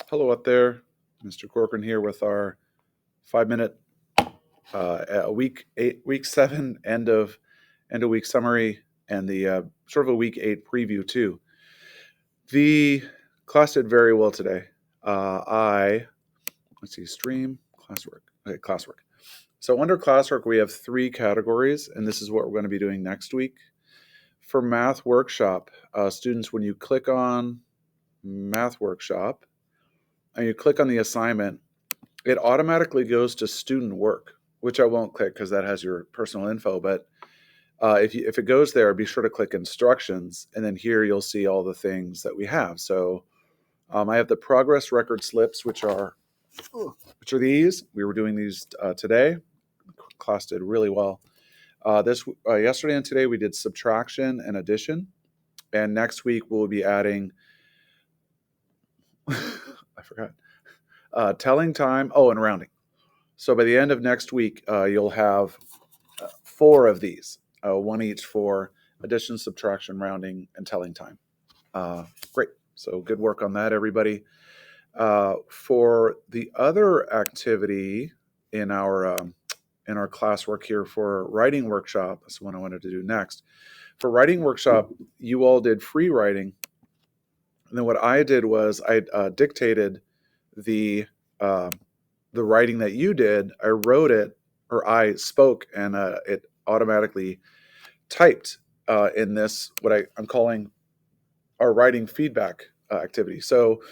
Hello out there, Mr. Corcoran here with our 5 minute week 7 end of week summary and the sort of a week 8 preview too. The class did very well today. I let's see, stream classwork. Okay, classwork. So under classwork we have 3 categories, and this is what we're going to be doing next week. For math workshop, students, when you click on math workshop and you click on the assignment, it automatically goes to student work, which I won't click because that has your personal info. But if it goes there, be sure to click instructions, and then here you'll see all the things that we have. So I have the progress record slips, which are these. We were doing these today. Class did really well. Yesterday and today we did subtraction and addition, and next week we'll be adding. I forgot. Telling time. Oh, and rounding. So by the end of next week, you'll have 4 of these, one each for addition, subtraction, rounding, and telling time. Great. So good work on that, everybody. For the other activity in our classwork here for writing workshop, that's the one I wanted to do next. For writing workshop, you all did free writing. And then what I did was I dictated the writing that you did. I wrote it, or I spoke, and it automatically typed in this, what I'm calling our writing feedback activity. So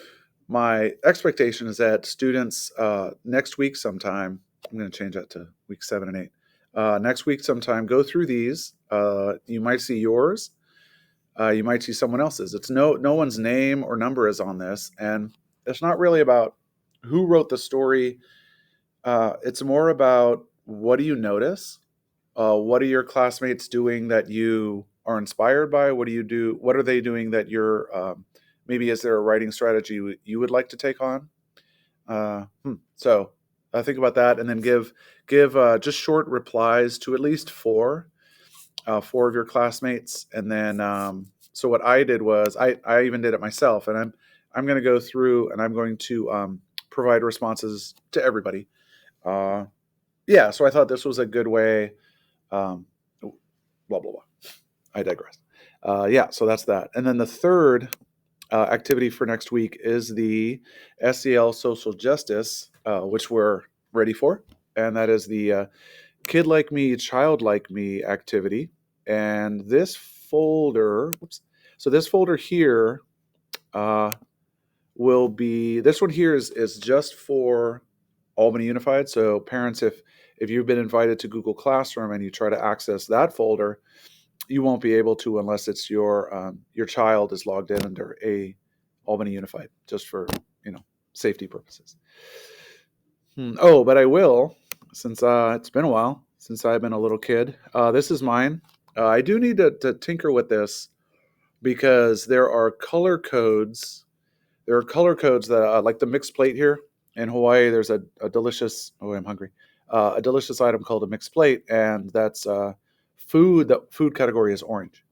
my expectation is that students next week sometime, I'm going to change that to week 7 and 8, next week sometime, go through these. You might see yours. You might see someone else's. It's no one's name or number is on this, and it's not really about who wrote the story. It's more about, what do you notice? What are your classmates doing that you are inspired by? What do you do? What are they doing that you're maybe is there a writing strategy you would like to take on? So think about that, and then give just short replies to at least 4 of your classmates. And then so what I did was I even did it myself, and I'm going to go through and I'm going to provide responses to everybody. Yeah, so I thought this was a good way. Blah blah blah. I digress. Yeah, so that's that. And then the third activity for next week is the SEL social justice, which we're ready for, and that is the kid like me, child like me activity. And this folder, so this folder here will be, this one here is just for Albany Unified. So parents, if you've been invited to Google Classroom and you try to access that folder, you won't be able to unless it's your child is logged in under a Albany Unified, just for safety purposes. Oh, but I will, since it's been a while since I've been a little kid. This is mine. I do need to tinker with this because there are color codes. There are color codes that, like the mixed plate here in Hawaii. There's a delicious. Oh, I'm hungry. A delicious item called a mixed plate, and that's food. The food category is orange.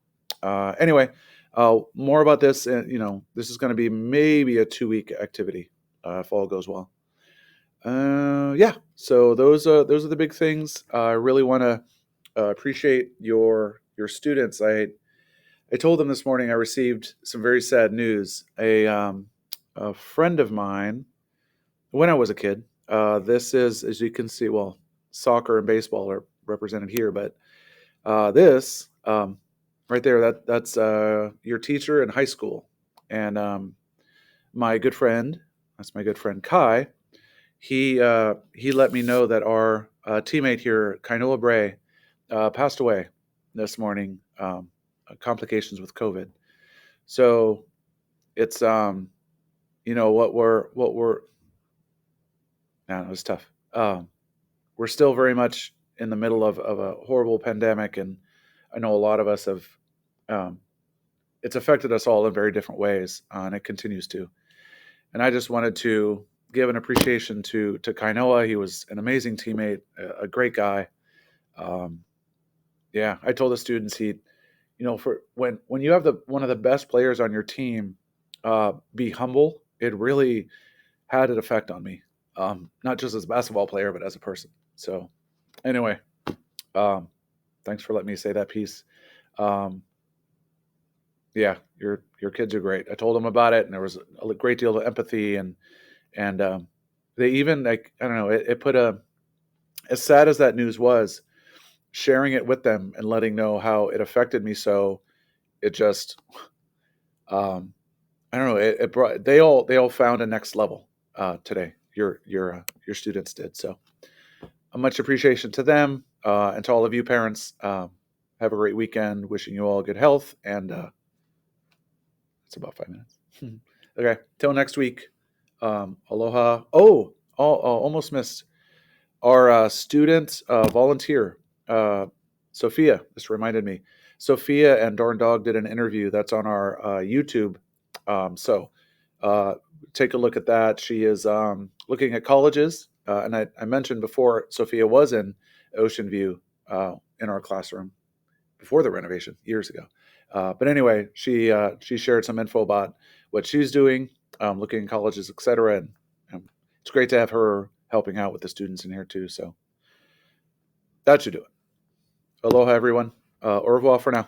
Anyway, more about this. This is going to be maybe a 2-week activity if all goes well. Yeah. So those are the big things. I really want to appreciate your students. I told them this morning I received some very sad news. A friend of mine, when I was a kid, this is, as you can see, well, soccer and baseball are represented here, but this right there, that's your teacher in high school. And my good friend, that's my good friend Kai, he let me know that our teammate here, Kainoa Bray, passed away this morning, complications with COVID. So it's what we're no, it was tough. We're still very much in the middle of a horrible pandemic, and I know a lot of us have. It's affected us all in very different ways, and it continues to. And I just wanted to give an appreciation to Kainoa. He was an amazing teammate, a great guy. Yeah, I told the students for when you have one of the best players on your team, be humble. It really had an effect on me, not just as a basketball player, but as a person. So anyway, thanks for letting me say that piece. Um, yeah, your kids are great. I told them about it, and there was a great deal of empathy, and they even, like, I don't know, it put a, as sad as that news was, sharing it with them and letting know how it affected me. So it just, um, I don't know, it brought, they all found a next level today. Your students did. So a much appreciation to them, and to all of you parents. Have a great weekend. Wishing you all good health, and it's about 5 minutes. Okay, till next week. Aloha. Almost missed our student volunteer, Sophia. This reminded me. Sophia and Darn Dog did an interview that's on our YouTube. So uh, take a look at that. She is looking at colleges. And I mentioned before, Sophia was in Ocean View in our classroom before the renovation years ago. But anyway, she shared some info about what she's doing, looking in colleges, etc. And it's great to have her helping out with the students in here too. So that should do it. Aloha, everyone. Au revoir for now.